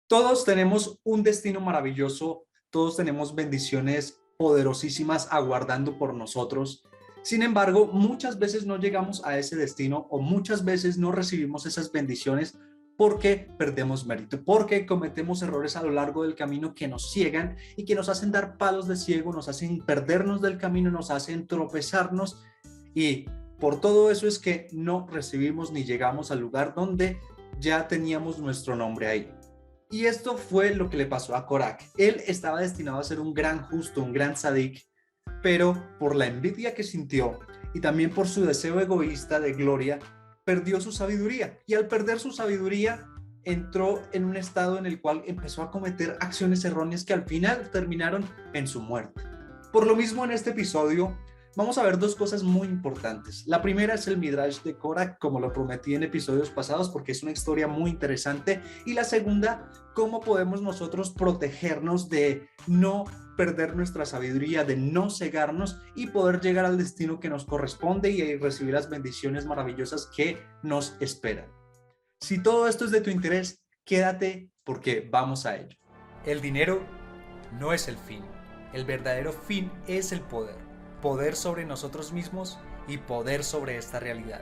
Todos tenemos un destino maravilloso, todos tenemos bendiciones poderosísimas aguardando por nosotros. Sin embargo, muchas veces no llegamos a ese destino o muchas veces no recibimos esas bendiciones porque perdemos mérito, porque cometemos errores a lo largo del camino que nos ciegan y que nos hacen dar palos de ciego, nos hacen perdernos del camino, nos hacen tropezarnos y por todo eso es que no recibimos ni llegamos al lugar donde ya teníamos nuestro nombre ahí. Y esto fue lo que le pasó a Korak. Él estaba destinado a ser un gran justo, un gran sadik, pero por la envidia que sintió y también por su deseo egoísta de gloria, perdió su sabiduría. Y al perder su sabiduría, entró en un estado en el cual empezó a cometer acciones erróneas que al final terminaron en su muerte. Por lo mismo, en este episodio vamos a ver dos cosas muy importantes. La primera es el Midrash de Korak, como lo prometí en episodios pasados, porque es una historia muy interesante. Y la segunda, cómo podemos nosotros protegernos de no perder nuestra sabiduría, de no cegarnos y poder llegar al destino que nos corresponde y recibir las bendiciones maravillosas que nos esperan. Si todo esto es de tu interés, quédate porque vamos a ello. El dinero no es el fin. El verdadero fin es el poder. Poder sobre nosotros mismos y poder sobre esta realidad.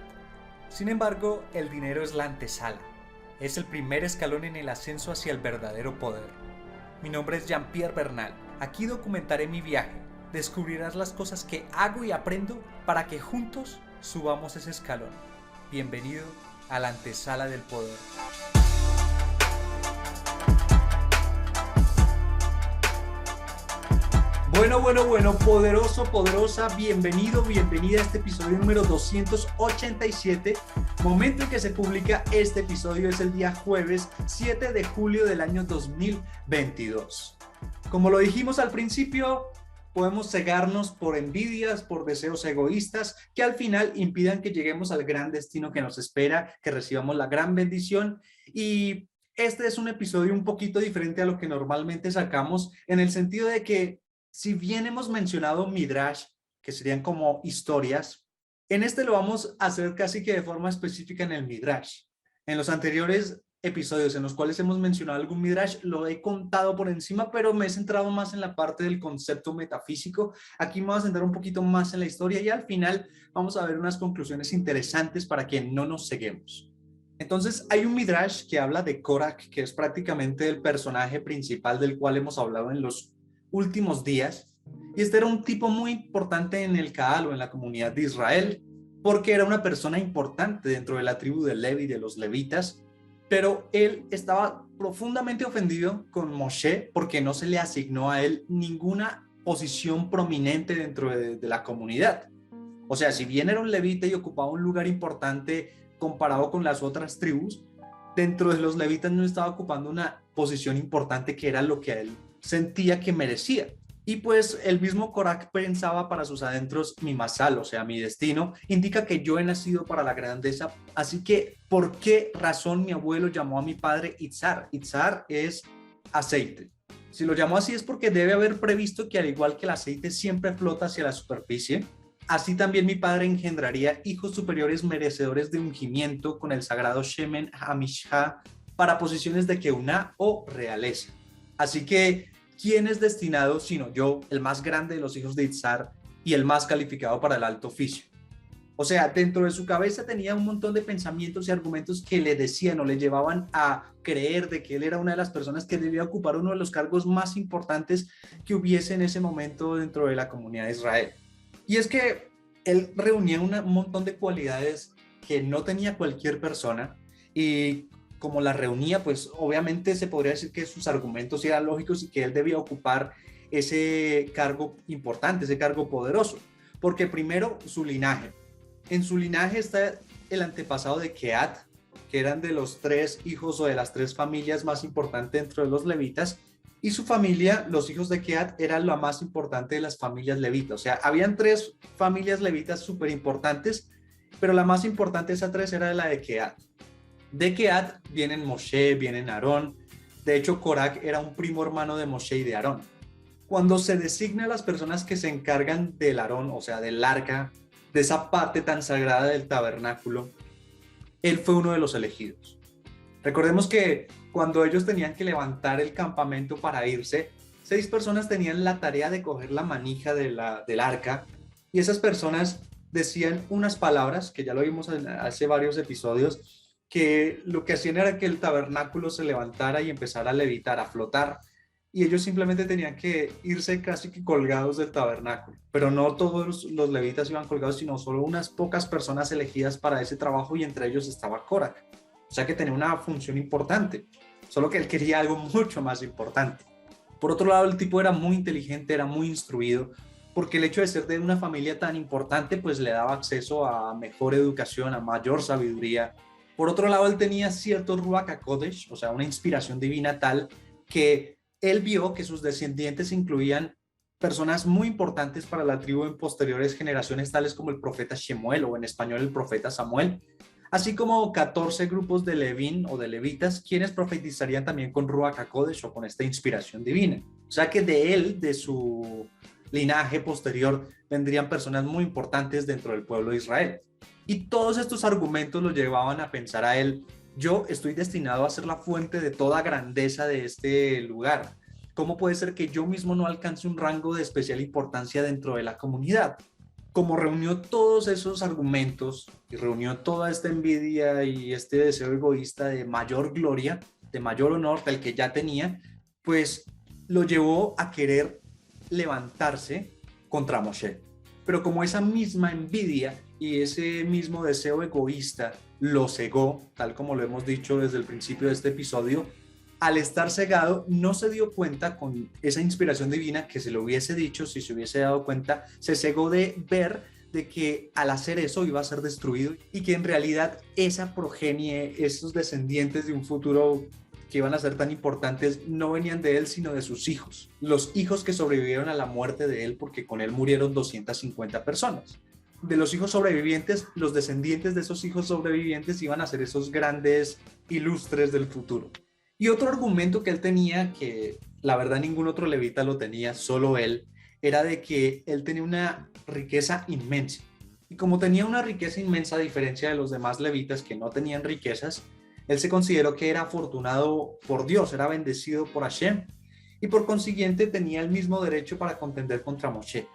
Sin embargo, el dinero es la antesala. Es el primer escalón en el ascenso hacia el verdadero poder. Mi nombre es Jean-Pierre Bernal. Aquí documentaré mi viaje. Descubrirás las cosas que hago y aprendo para que juntos subamos ese escalón. Bienvenido a la antesala del poder. Bueno, poderoso, poderosa, bienvenido, bienvenida a este episodio número 287. Momento en que se publica este episodio es el día jueves 7 de julio del año 2022. Como lo dijimos al principio, podemos cegarnos por envidias, por deseos egoístas que al final impidan que lleguemos al gran destino que nos espera, que recibamos la gran bendición. Y este es un episodio un poquito diferente a lo que normalmente sacamos, en el sentido de que si bien hemos mencionado Midrash, que serían como historias, en este lo vamos a hacer casi que de forma específica en el Midrash. En los anteriores episodios en los cuales hemos mencionado algún Midrash, lo he contado por encima, pero me he centrado más en la parte del concepto metafísico. Aquí me voy a centrar un poquito más en la historia y al final vamos a ver unas conclusiones interesantes para que no nos ceguemos. Entonces hay un Midrash que habla de Korak, que es prácticamente el personaje principal del cual hemos hablado en los últimos días, y este era un tipo muy importante en el Kahal o en la comunidad de Israel, porque era una persona importante dentro de la tribu de Levi, de los levitas, pero él estaba profundamente ofendido con Moshe porque no se le asignó a él ninguna posición prominente dentro de la comunidad. O sea, si bien era un levita y ocupaba un lugar importante comparado con las otras tribus, dentro de los levitas no estaba ocupando una posición importante que era lo que él sentía que merecía. Y pues el mismo Korak pensaba para sus adentros: mi masal, o sea, mi destino, indica que yo he nacido para la grandeza, así que ¿por qué razón mi abuelo llamó a mi padre Itzar? Itzar es aceite. Si lo llamó así es porque debe haber previsto que al igual que el aceite siempre flota hacia la superficie, así también mi padre engendraría hijos superiores merecedores de ungimiento con el sagrado Shemen HaMishha para posiciones de Keuná o realeza. Así que ¿quién es destinado sino yo, el más grande de los hijos de Itzar y el más calificado para el alto oficio? O sea, dentro de su cabeza tenía un montón de pensamientos y argumentos que le decían o le llevaban a creer de que él era una de las personas que debía ocupar uno de los cargos más importantes que hubiese en ese momento dentro de la comunidad de Israel. Y es que él reunía un montón de cualidades que no tenía cualquier persona, y como las reunía, pues obviamente se podría decir que sus argumentos eran lógicos y que él debía ocupar ese cargo importante, ese cargo poderoso. Porque primero, su linaje. En su linaje está el antepasado de Kehat, que eran de los tres hijos o de las tres familias más importantes dentro de los levitas, y su familia, los hijos de Kehat, eran la más importante de las familias levitas. O sea, habían tres familias levitas súper importantes, pero la más importante de esas tres era la de Kehat. De Kehat vienen Moshe, vienen Aarón. De hecho, Korak era un primo hermano de Moshe y de Aarón. Cuando se designa a las personas que se encargan del Aarón, o sea, del arca, de esa parte tan sagrada del tabernáculo, él fue uno de los elegidos. Recordemos que cuando ellos tenían que levantar el campamento para irse, 6 personas tenían la tarea de coger la manija del arca, y esas personas decían unas palabras, que ya lo vimos hace varios episodios, que lo que hacían era que el tabernáculo se levantara y empezara a levitar, a flotar, y ellos simplemente tenían que irse casi que colgados del tabernáculo. Pero no todos los levitas iban colgados, sino solo unas pocas personas elegidas para ese trabajo, y entre ellos estaba Korach. O sea que tenía una función importante, solo que él quería algo mucho más importante. Por otro lado, el tipo era muy inteligente, era muy instruido, porque el hecho de ser de una familia tan importante pues le daba acceso a mejor educación, a mayor sabiduría. Por otro lado, él tenía cierto Ruach HaKodesh, o sea, una inspiración divina tal que él vio que sus descendientes incluían personas muy importantes para la tribu en posteriores generaciones, tales como el profeta Shemuel, o en español el profeta Samuel, así como 14 grupos de Levín o de levitas, quienes profetizarían también con Ruach HaKodesh o con esta inspiración divina. O sea que de él, de su linaje posterior, vendrían personas muy importantes dentro del pueblo de Israel. Y todos estos argumentos lo llevaban a pensar a él: yo estoy destinado a ser la fuente de toda grandeza de este lugar. ¿Cómo puede ser que yo mismo no alcance un rango de especial importancia dentro de la comunidad? Como reunió todos esos argumentos y reunió toda esta envidia y este deseo egoísta de mayor gloria, de mayor honor del que ya tenía, pues lo llevó a querer levantarse contra Moshe. Pero como esa misma envidia y ese mismo deseo egoísta lo cegó, tal como lo hemos dicho desde el principio de este episodio, al estar cegado no se dio cuenta con esa inspiración divina que se lo hubiese dicho. Si se hubiese dado cuenta, se cegó de ver de que al hacer eso iba a ser destruido, y que en realidad esa progenie, esos descendientes de un futuro que iban a ser tan importantes, no venían de él, sino de sus hijos, los hijos que sobrevivieron a la muerte de él, porque con él murieron 250 personas. De los hijos sobrevivientes, los descendientes de esos hijos sobrevivientes iban a ser esos grandes ilustres del futuro. Y otro argumento que él tenía, que la verdad ningún otro levita lo tenía, solo él, era de que él tenía una riqueza inmensa. Y como tenía una riqueza inmensa, a diferencia de los demás levitas que no tenían riquezas, él se consideró que era afortunado por Dios, era bendecido por Hashem, y por consiguiente tenía el mismo derecho para contender contra Moshe.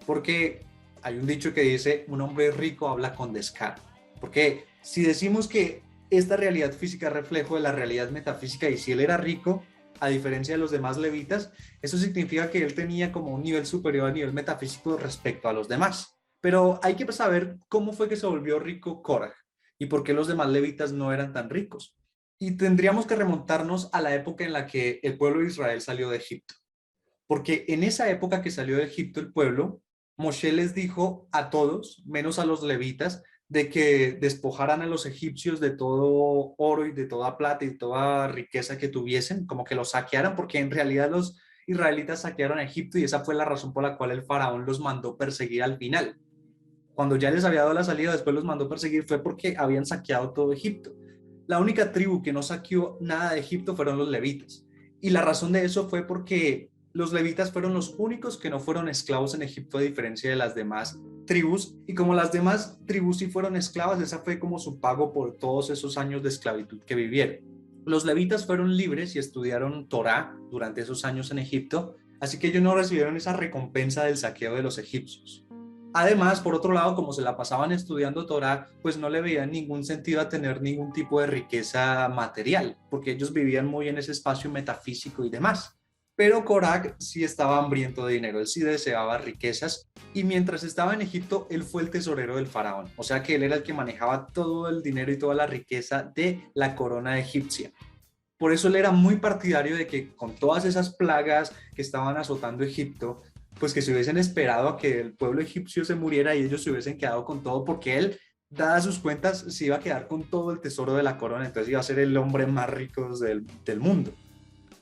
Porque hay un dicho que dice: un hombre rico habla con descaro. Porque si decimos que esta realidad física es reflejo de la realidad metafísica, y si él era rico, a diferencia de los demás levitas, eso significa que él tenía como un nivel superior a nivel metafísico respecto a los demás. Pero hay que saber cómo fue que se volvió rico Korach y por qué los demás levitas no eran tan ricos. Y tendríamos que remontarnos a la época en la que el pueblo de Israel salió de Egipto. Porque en esa época que salió de Egipto el pueblo, Moshe les dijo a todos, menos a los levitas, de que despojaran a los egipcios de todo oro y de toda plata y toda riqueza que tuviesen, como que los saquearan, porque en realidad los israelitas saquearon a Egipto, y esa fue la razón por la cual el faraón los mandó perseguir al final. Cuando ya les había dado la salida, después los mandó perseguir, fue porque habían saqueado todo Egipto. La única tribu que no saqueó nada de Egipto fueron los levitas, y la razón de eso fue porque los levitas fueron los únicos que no fueron esclavos en Egipto, a diferencia de las demás tribus, y como las demás tribus sí fueron esclavas, esa fue como su pago por todos esos años de esclavitud que vivieron. Los levitas fueron libres y estudiaron Torá durante esos años en Egipto, así que ellos no recibieron esa recompensa del saqueo de los egipcios. Además, por otro lado, como se la pasaban estudiando Torá, pues no le veían ningún sentido a tener ningún tipo de riqueza material, porque ellos vivían muy en ese espacio metafísico y demás. Pero Korach sí estaba hambriento de dinero, él sí deseaba riquezas, y mientras estaba en Egipto, él fue el tesorero del faraón, o sea que él era el que manejaba todo el dinero y toda la riqueza de la corona egipcia. Por eso él era muy partidario de que con todas esas plagas que estaban azotando Egipto, pues que se hubiesen esperado a que el pueblo egipcio se muriera y ellos se hubiesen quedado con todo, porque él, dadas sus cuentas, se iba a quedar con todo el tesoro de la corona, entonces iba a ser el hombre más rico del mundo.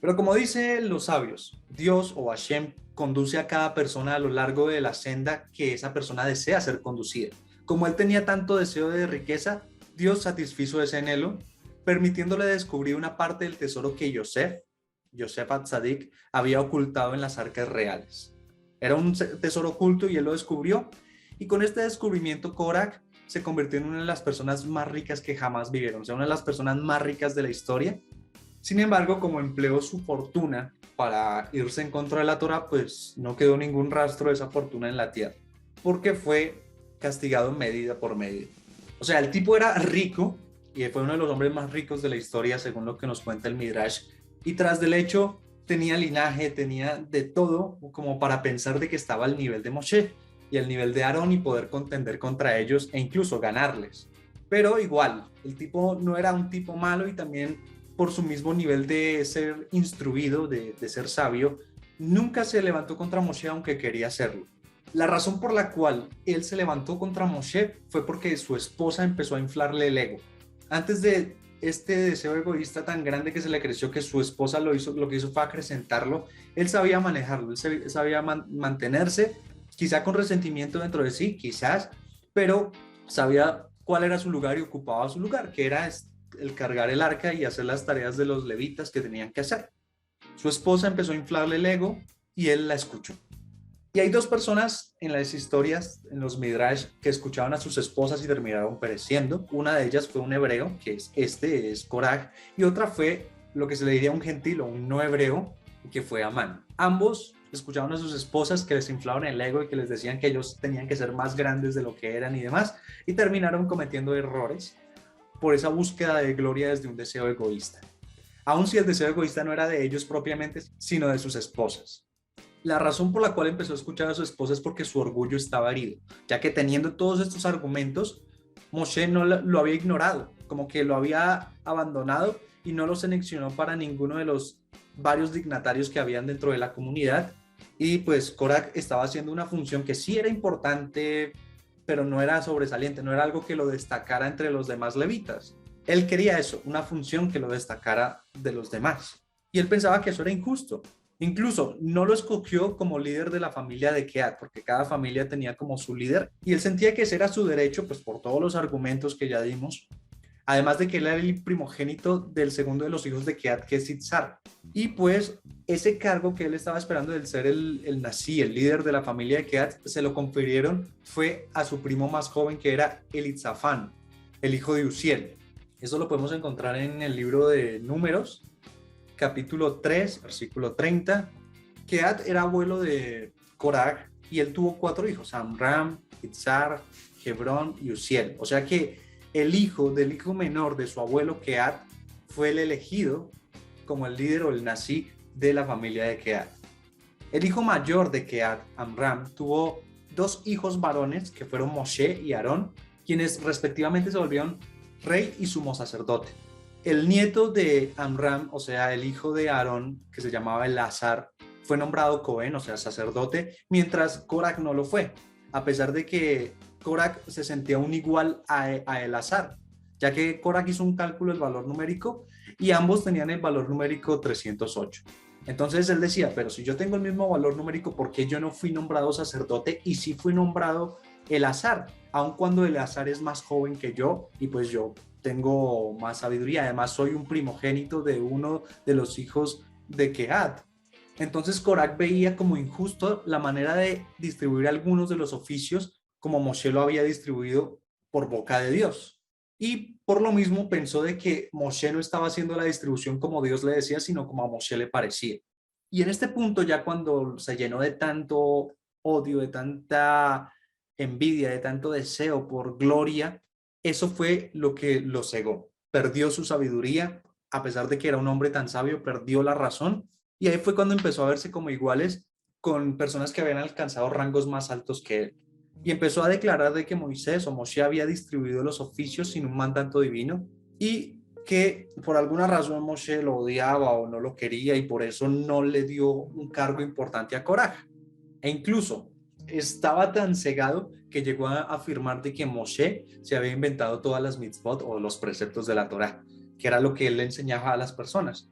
Pero como dicen los sabios, Dios o Hashem conduce a cada persona a lo largo de la senda que esa persona desea ser conducida. Como él tenía tanto deseo de riqueza, Dios satisfizo ese anhelo, permitiéndole descubrir una parte del tesoro que Yosef Atzadik, había ocultado en las arcas reales. Era un tesoro oculto y él lo descubrió, y con este descubrimiento Korach se convirtió en una de las personas más ricas que jamás vivieron, o sea, una de las personas más ricas de la historia. Sin embargo, como empleó su fortuna para irse en contra de la Torá, pues no quedó ningún rastro de esa fortuna en la tierra, porque fue castigado medida por medida. O sea, el tipo era rico y fue uno de los hombres más ricos de la historia, según lo que nos cuenta el Midrash, y tras del hecho tenía linaje, tenía de todo como para pensar de que estaba al nivel de Moshe y al nivel de Aarón y poder contender contra ellos e incluso ganarles. Pero igual, el tipo no era un tipo malo y también por su mismo nivel de ser instruido, de ser sabio, nunca se levantó contra Moshe aunque quería hacerlo. La razón por la cual él se levantó contra Moshe fue porque su esposa empezó a inflarle el ego. Antes de este deseo egoísta tan grande que se le creció que su esposa lo que hizo fue acrecentarlo, él sabía manejarlo, él sabía mantenerse, quizá con resentimiento dentro de sí, quizás, pero sabía cuál era su lugar y ocupaba su lugar, que era el cargar el arca y hacer las tareas de los levitas que tenían que hacer. Su esposa empezó a inflarle el ego y él la escuchó. Y hay dos personas en las historias, en los Midrash, que escuchaban a sus esposas y terminaron pereciendo. Una de ellas fue un hebreo, que es Koraj, y otra fue lo que se le diría un gentil o un no hebreo, que fue Amán. Ambos escuchaban a sus esposas que les inflaban el ego y que les decían que ellos tenían que ser más grandes de lo que eran y demás, y terminaron cometiendo errores por esa búsqueda de gloria desde un deseo egoísta. Aun si el deseo egoísta no era de ellos propiamente, sino de sus esposas. La razón por la cual empezó a escuchar a su esposa es porque su orgullo estaba herido, ya que teniendo todos estos argumentos, Moshe no lo había ignorado, como que lo había abandonado y no lo seleccionó para ninguno de los varios dignatarios que habían dentro de la comunidad. Y pues Korach estaba haciendo una función que sí era importante, pero no era sobresaliente, no era algo que lo destacara entre los demás levitas. Él quería eso, una función que lo destacara de los demás. Y él pensaba que eso era injusto. Incluso no lo escogió como líder de la familia de Kehat, porque cada familia tenía como su líder y él sentía que ese era su derecho, pues por todos los argumentos que ya dimos. Además de que él era el primogénito del segundo de los hijos de Kehat, que es Itzar. Y pues ese cargo que él estaba esperando del ser el Nasi, el líder de la familia de Kehat, se lo confirieron fue a su primo más joven, que era Elitzafán, el hijo de Uziel. Eso lo podemos encontrar en el libro de Números, capítulo 3, versículo 30. Kehat era abuelo de Korach y él tuvo 4 hijos, Amram, Itzar, Hebrón y Uziel. O sea que el hijo del hijo menor de su abuelo Kehat fue el elegido como el líder o el Nasi de la familia de Kehat. El hijo mayor de Kehat, Amram, tuvo 2 hijos varones que fueron Moshe y Aarón, quienes respectivamente se volvieron rey y sumo sacerdote. El nieto de Amram, o sea, el hijo de Aarón, que se llamaba Elazar, fue nombrado Cohen, o sea, sacerdote, mientras Korach no lo fue, a pesar de que Korach se sentía un igual a Elazar, ya que Korach hizo un cálculo del valor numérico y ambos tenían el valor numérico 308. Entonces él decía, pero si yo tengo el mismo valor numérico, ¿por qué yo no fui nombrado sacerdote y sí fui nombrado Elazar? Aun cuando Elazar es más joven que yo y pues yo tengo más sabiduría, además soy un primogénito de uno de los hijos de Kehat. Entonces Korach veía como injusto la manera de distribuir algunos de los oficios como Moshe lo había distribuido por boca de Dios. Y por lo mismo pensó de que Moshe no estaba haciendo la distribución como Dios le decía, sino como a Moshe le parecía. Y en este punto, ya cuando se llenó de tanto odio, de tanta envidia, de tanto deseo por gloria, eso fue lo que lo cegó. Perdió su sabiduría, a pesar de que era un hombre tan sabio, perdió la razón. Y ahí fue cuando empezó a verse como iguales con personas que habían alcanzado rangos más altos que él. Y empezó a declarar de que Moisés o Moshe había distribuido los oficios sin un mandato divino y que por alguna razón Moshe lo odiaba o no lo quería y por eso no le dio un cargo importante a Korach. E incluso estaba tan cegado que llegó a afirmar de que Moshe se había inventado todas las mitzvot o los preceptos de la Torá, que era lo que él le enseñaba a las personas.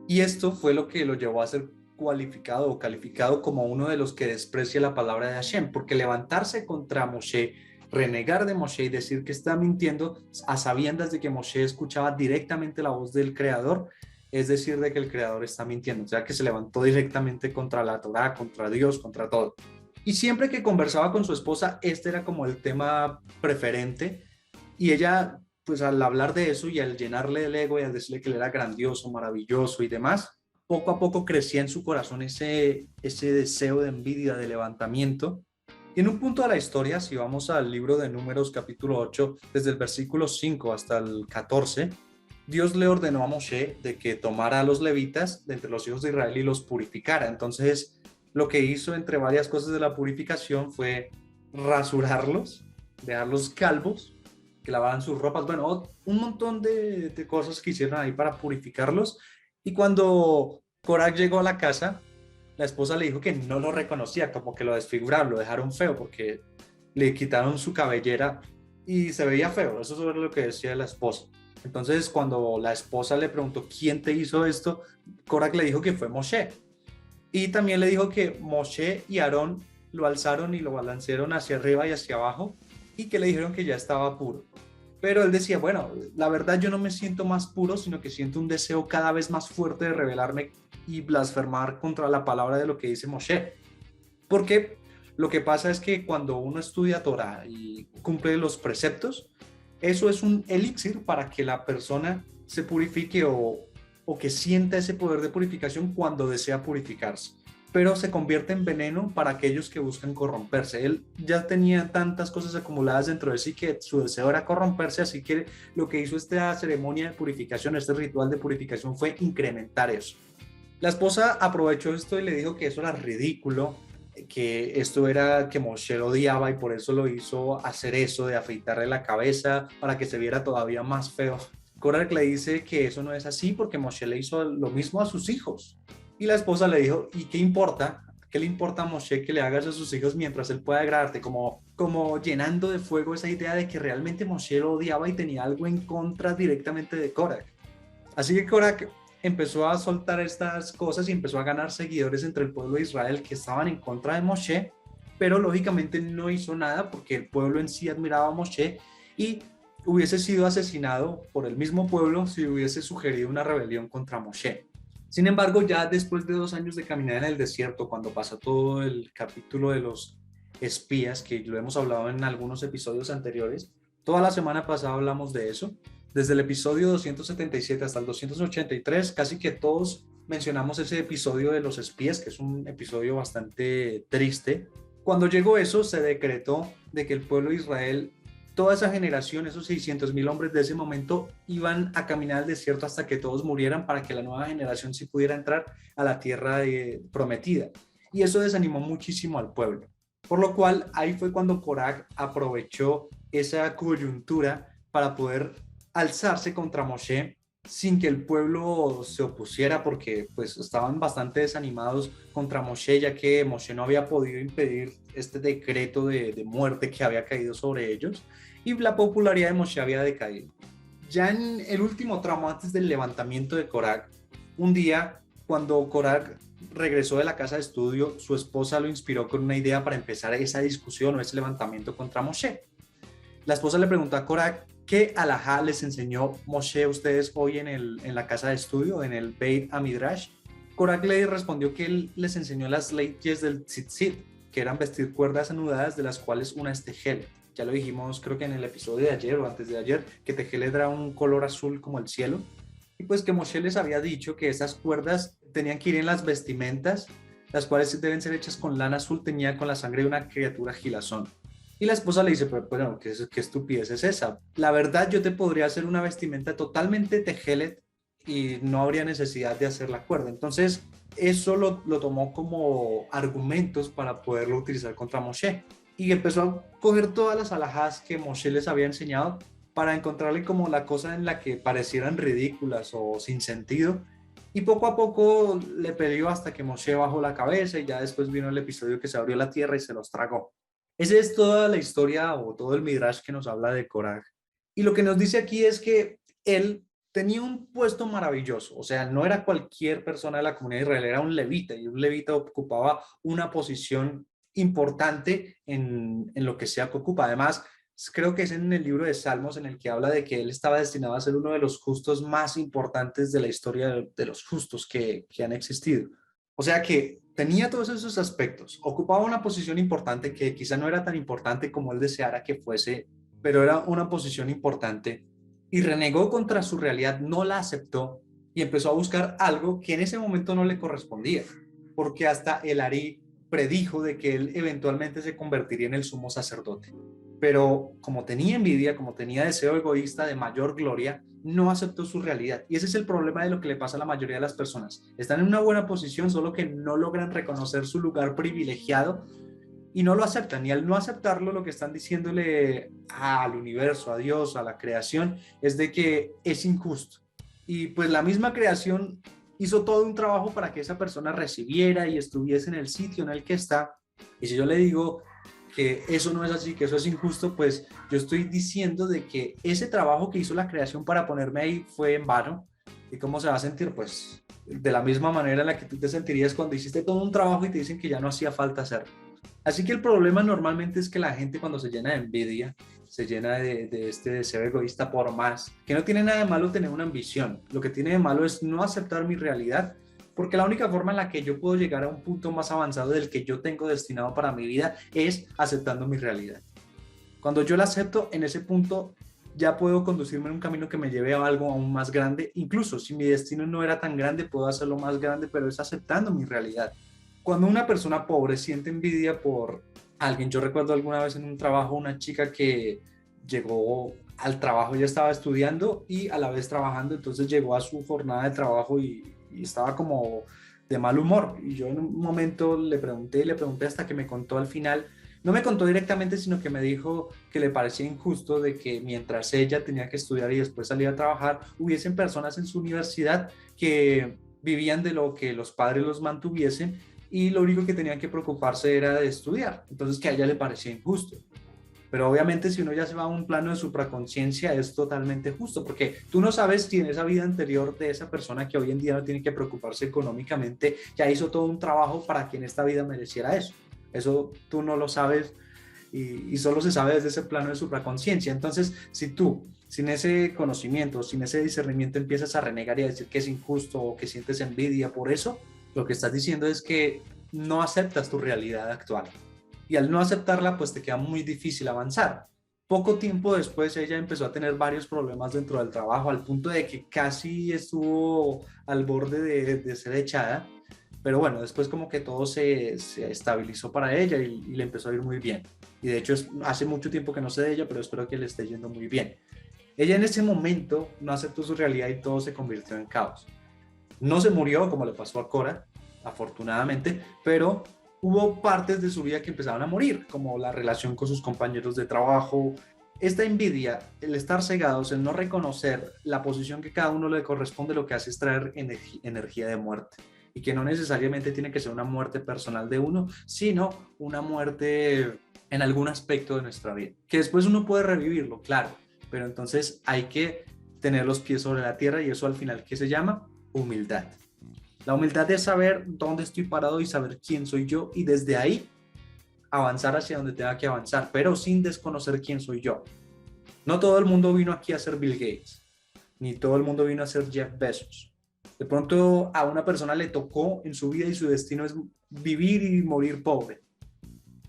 Y esto fue lo que lo llevó a ser cualificado o calificado como uno de los que desprecia la palabra de Hashem, porque levantarse contra Moshe, renegar de Moshe y decir que está mintiendo a sabiendas de que Moshe escuchaba directamente la voz del Creador, es decir, de que el Creador está mintiendo, o sea que se levantó directamente contra la Torá, contra Dios, contra todo. Y siempre que conversaba con su esposa, este era como el tema preferente y ella pues al hablar de eso y al llenarle el ego y al decirle que él era grandioso, maravilloso y demás, poco a poco crecía en su corazón ese deseo de envidia, de levantamiento. Y en un punto de la historia, si vamos al libro de Números capítulo 8, desde el versículo 5 hasta el 14, Dios le ordenó a Moshe de que tomara a los levitas de entre los hijos de Israel y los purificara. Entonces, lo que hizo entre varias cosas de la purificación fue rasurarlos, dejarlos calvos, que lavaran sus ropas, bueno, un montón de cosas que hicieron ahí para purificarlos. Y cuando Corach llegó a la casa, la esposa le dijo que no lo reconocía, como que lo desfiguraron, lo dejaron feo porque le quitaron su cabellera y se veía feo. Eso es lo que decía la esposa. Entonces, cuando la esposa le preguntó quién te hizo esto, Corach le dijo que fue Moshe. Y también le dijo que Moshe y Aarón lo alzaron y lo balancearon hacia arriba y hacia abajo y que le dijeron que ya estaba puro. Pero él decía, bueno, la verdad yo no me siento más puro, sino que siento un deseo cada vez más fuerte de rebelarme y blasfemar contra la palabra de lo que dice Moshe. Porque lo que pasa es que cuando uno estudia Torah y cumple los preceptos, eso es un elixir para que la persona se purifique o que sienta ese poder de purificación cuando desea purificarse. Pero se convierte en veneno para aquellos que buscan corromperse. Él ya tenía tantas cosas acumuladas dentro de sí que su deseo era corromperse, así que lo que hizo esta ceremonia de purificación, este ritual de purificación, fue incrementar eso. La esposa aprovechó esto y le dijo que eso era ridículo, que esto era que Moshe lo odiaba y por eso lo hizo hacer eso de afeitarle la cabeza para que se viera todavía más feo. Korach le dice que eso no es así porque Moshe le hizo lo mismo a sus hijos. Y la esposa le dijo, ¿y qué importa? ¿Qué le importa a Moshe que le hagas a sus hijos mientras él pueda agradarte? Como llenando de fuego esa idea de que realmente Moshe lo odiaba y tenía algo en contra directamente de Korach. Así que Korach empezó a soltar estas cosas y empezó a ganar seguidores entre el pueblo de Israel que estaban en contra de Moshe, pero lógicamente no hizo nada porque el pueblo en sí admiraba a Moshe y hubiese sido asesinado por el mismo pueblo si hubiese sugerido una rebelión contra Moshe. Sin embargo, ya después de 2 años de caminar en el desierto, cuando pasa todo el capítulo de los espías, que lo hemos hablado en algunos episodios anteriores, toda la semana pasada hablamos de eso, desde el episodio 277 hasta el 283, casi que todos mencionamos ese episodio de los espías, que es un episodio bastante triste. Cuando llegó eso, se decretó de que el pueblo de Israel, toda esa generación, esos 600,000 hombres de ese momento, iban a caminar al desierto hasta que todos murieran para que la nueva generación sí pudiera entrar a la tierra prometida. Y eso desanimó muchísimo al pueblo. Por lo cual, ahí fue cuando Korach aprovechó esa coyuntura para poder alzarse contra Moshe sin que el pueblo se opusiera, porque pues estaban bastante desanimados contra Moshe, ya que Moshe no había podido impedir este decreto de muerte que había caído sobre ellos y la popularidad de Moshe había decaído. Ya en el último tramo antes del levantamiento de Korach, un día cuando Korach regresó de la casa de estudio, su esposa lo inspiró con una idea para empezar esa discusión o ese levantamiento contra Moshe. La esposa le preguntó a Korach, ¿qué alajá les enseñó Moshe a ustedes hoy en la casa de estudio, en el Beit Hamidrash? Korach le respondió que él les enseñó las leyes del tzitzit, que eran vestir cuerdas anudadas, de las cuales una es tejelet. Ya lo dijimos, creo que en el episodio de ayer o antes de ayer, que tejelet era un color azul como el cielo. Y pues que Moshe les había dicho que esas cuerdas tenían que ir en las vestimentas, las cuales deben ser hechas con lana azul teñida con la sangre de una criatura gilazón. Y la esposa le dice, pero bueno, ¿qué estupidez es esa? La verdad, yo te podría hacer una vestimenta totalmente tejelet y no habría necesidad de hacer la cuerda. Entonces, eso lo tomó como argumentos para poderlo utilizar contra Moshe. Y empezó a coger todas las alajás que Moshe les había enseñado para encontrarle como la cosa en la que parecieran ridículas o sin sentido. Y poco a poco le peleó hasta que Moshe bajó la cabeza y ya después vino el episodio que se abrió la tierra y se los tragó. Esa es toda la historia o todo el midrash que nos habla de Korach. Y lo que nos dice aquí es que él tenía un puesto maravilloso, o sea, no era cualquier persona de la comunidad de Israel, era un levita, y un levita ocupaba una posición importante en lo que sea que ocupa. Además, creo que es en el libro de Salmos en el que habla de que él estaba destinado a ser uno de los justos más importantes de la historia de los justos que han existido. O sea que tenía todos esos aspectos, ocupaba una posición importante que quizá no era tan importante como él deseara que fuese, pero era una posición importante. y renegó contra su realidad, no la aceptó y empezó a buscar algo que en ese momento no le correspondía, porque hasta el Ari predijo de que él eventualmente se convertiría en el sumo sacerdote. Pero como tenía envidia, como tenía deseo egoísta de mayor gloria, no aceptó su realidad. Y ese es el problema de lo que le pasa a la mayoría de las personas. Están en una buena posición, solo que no logran reconocer su lugar privilegiado y no lo aceptan. Y al no aceptarlo, lo que están diciéndole al universo, a Dios, a la creación, es de que es injusto. Y pues la misma creación hizo todo un trabajo para que esa persona recibiera y estuviese en el sitio en el que está. Y si yo le digo que eso no es así, que eso es injusto, pues yo estoy diciendo de que ese trabajo que hizo la creación para ponerme ahí fue en vano. ¿Y cómo se va a sentir? Pues de la misma manera en la que tú te sentirías cuando hiciste todo un trabajo y te dicen que ya no hacía falta hacerlo. Así que el problema normalmente es que la gente, cuando se llena de envidia, se llena de este deseo egoísta por más, que no tiene nada de malo tener una ambición. Lo que tiene de malo es no aceptar mi realidad, porque la única forma en la que yo puedo llegar a un punto más avanzado del que yo tengo destinado para mi vida es aceptando mi realidad. Cuando yo la acepto, en ese punto ya puedo conducirme en un camino que me lleve a algo aún más grande. Incluso si mi destino no era tan grande, puedo hacerlo más grande, pero es aceptando mi realidad. Cuando una persona pobre siente envidia por alguien, yo recuerdo alguna vez en un trabajo una chica que llegó al trabajo, ya estaba estudiando y a la vez trabajando, entonces llegó a su jornada de trabajo y estaba como de mal humor. Y yo en un momento le pregunté hasta que me contó al final, no me contó directamente, sino que me dijo que le parecía injusto de que mientras ella tenía que estudiar y después salir a trabajar, hubiesen personas en su universidad que vivían de lo que los padres los mantuviesen y lo único que tenían que preocuparse era de estudiar. Entonces que a ella le parecía injusto. Pero obviamente si uno ya se va a un plano de supraconciencia es totalmente justo, porque tú no sabes si en esa vida anterior de esa persona que hoy en día no tiene que preocuparse económicamente, ya hizo todo un trabajo para que en esta vida mereciera eso. Eso tú no lo sabes y solo se sabe desde ese plano de supraconciencia. Entonces, si tú, sin ese conocimiento, sin ese discernimiento, empiezas a renegar y a decir que es injusto o que sientes envidia por eso, lo que estás diciendo es que no aceptas tu realidad actual. Y al no aceptarla, pues te queda muy difícil avanzar. Poco tiempo después ella empezó a tener varios problemas dentro del trabajo, al punto de que casi estuvo al borde de ser echada. Pero bueno, después como que todo se estabilizó para ella y le empezó a ir muy bien. Y de hecho hace mucho tiempo que no sé de ella, pero espero que le esté yendo muy bien. Ella en ese momento no aceptó su realidad y todo se convirtió en caos. No se murió como le pasó a Cora, afortunadamente, pero hubo partes de su vida que empezaron a morir, como la relación con sus compañeros de trabajo. Esta envidia, el estar cegados, el no reconocer la posición que cada uno le corresponde, lo que hace es traer energía de muerte. Y que no necesariamente tiene que ser una muerte personal de uno, sino una muerte en algún aspecto de nuestra vida. Que después uno puede revivirlo, claro, pero entonces hay que tener los pies sobre la tierra y eso al final, ¿qué se llama? Humildad. La humildad es saber dónde estoy parado y saber quién soy yo y desde ahí avanzar hacia donde tenga que avanzar, pero sin desconocer quién soy yo. No todo el mundo vino aquí a ser Bill Gates, ni todo el mundo vino a ser Jeff Bezos. De pronto a una persona le tocó en su vida y su destino es vivir y morir pobre.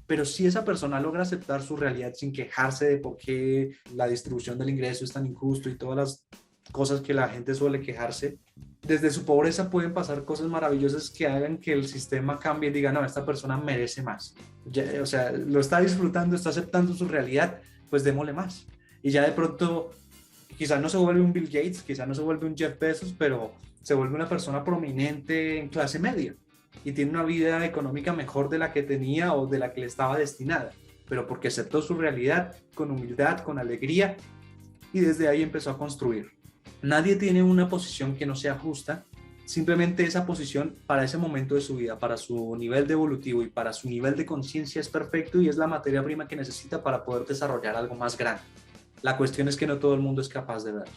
Pero si esa persona logra aceptar su realidad sin quejarse de por qué la distribución del ingreso es tan injusto y todas las cosas que la gente suele quejarse, desde su pobreza pueden pasar cosas maravillosas que hagan que el sistema cambie y diga, no, esta persona merece más. Ya, o sea, lo está disfrutando, está aceptando su realidad, pues démosle más. Y ya de pronto, quizás no se vuelve un Bill Gates, quizás no se vuelve un Jeff Bezos, pero se vuelve una persona prominente en clase media y tiene una vida económica mejor de la que tenía o de la que le estaba destinada, pero porque aceptó su realidad con humildad, con alegría y desde ahí empezó a construir. Nadie tiene una posición que no sea justa, simplemente esa posición para ese momento de su vida, para su nivel de evolutivo y para su nivel de conciencia es perfecto y es la materia prima que necesita para poder desarrollar algo más grande. La cuestión es que no todo el mundo es capaz de verlo.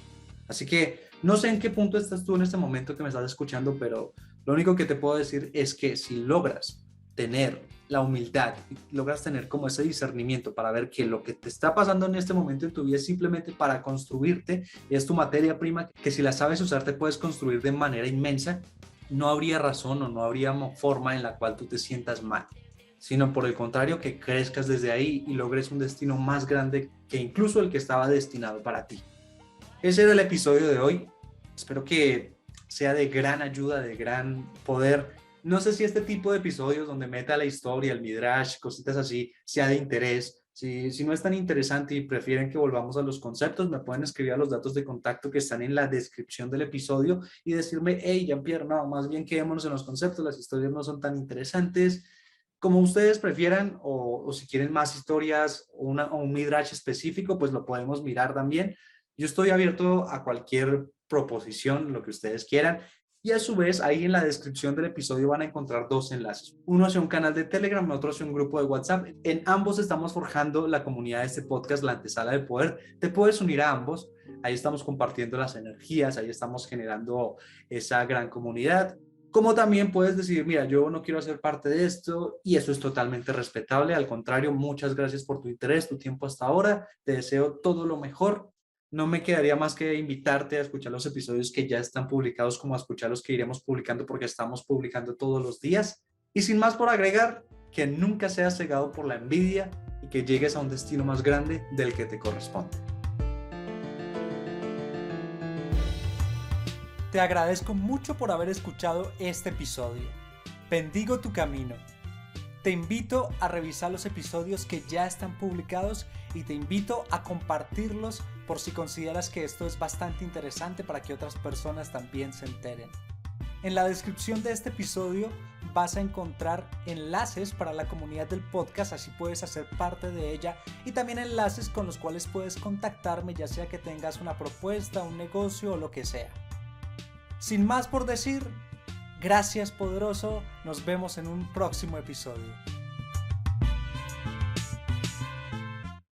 Así que no sé en qué punto estás tú en este momento que me estás escuchando, pero lo único que te puedo decir es que si logras tener la humildad, logras tener como ese discernimiento para ver que lo que te está pasando en este momento en tu vida es simplemente para construirte, es tu materia prima, que si la sabes usar te puedes construir de manera inmensa, no habría razón o no habría forma en la cual tú te sientas mal, sino por el contrario que crezcas desde ahí y logres un destino más grande que incluso el que estaba destinado para ti. Ese era el episodio de hoy. Espero que sea de gran ayuda, de gran poder. No sé si este tipo de episodios donde meta la historia, el midrash, cositas así, sea de interés. Si no es tan interesante y prefieren que volvamos a los conceptos, me pueden escribir a los datos de contacto que están en la descripción del episodio y decirme, hey, Jean-Pierre, no, más bien quedémonos en los conceptos, las historias no son tan interesantes. Como ustedes prefieran, o si quieren más historias o un midrash específico, pues lo podemos mirar también. Yo estoy abierto a cualquier proposición, lo que ustedes quieran. Y a su vez, ahí en la descripción del episodio van a encontrar dos enlaces. Uno hacia un canal de Telegram, otro hacia un grupo de WhatsApp. En ambos estamos forjando la comunidad de este podcast, La Antesala del Poder. Te puedes unir a ambos. Ahí estamos compartiendo las energías, ahí estamos generando esa gran comunidad. Como también puedes decir, mira, yo no quiero hacer parte de esto y eso es totalmente respetable. Al contrario, muchas gracias por tu interés, tu tiempo hasta ahora. Te deseo todo lo mejor. No me quedaría más que invitarte a escuchar los episodios que ya están publicados, como a escuchar los que iremos publicando, porque estamos publicando todos los días. Y sin más por agregar, que nunca seas cegado por la envidia y que llegues a un destino más grande del que te corresponde. Te agradezco mucho por haber escuchado este episodio. Bendigo tu camino. Te invito a revisar los episodios que ya están publicados y te invito a compartirlos por si consideras que esto es bastante interesante para que otras personas también se enteren. En la descripción de este episodio vas a encontrar enlaces para la comunidad del podcast, así puedes hacer parte de ella, y también enlaces con los cuales puedes contactarme, ya sea que tengas una propuesta, un negocio o lo que sea. Sin más por decir, gracias poderoso, nos vemos en un próximo episodio.